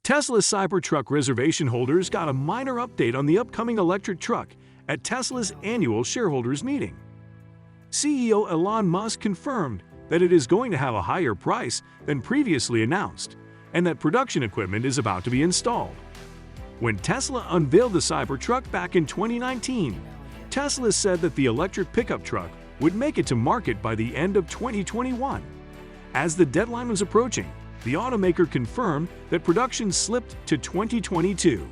Tesla Cybertruck reservation holders got a minor update on the upcoming electric truck at Tesla's annual shareholders meeting. CEO Elon Musk confirmed that it is going to have a higher price than previously announced and that production equipment is about to be installed. When Tesla unveiled the Cybertruck back in 2019, Tesla said that the electric pickup truck would make it to market by the end of 2021. As the deadline was approaching, the automaker confirmed that production slipped to 2022.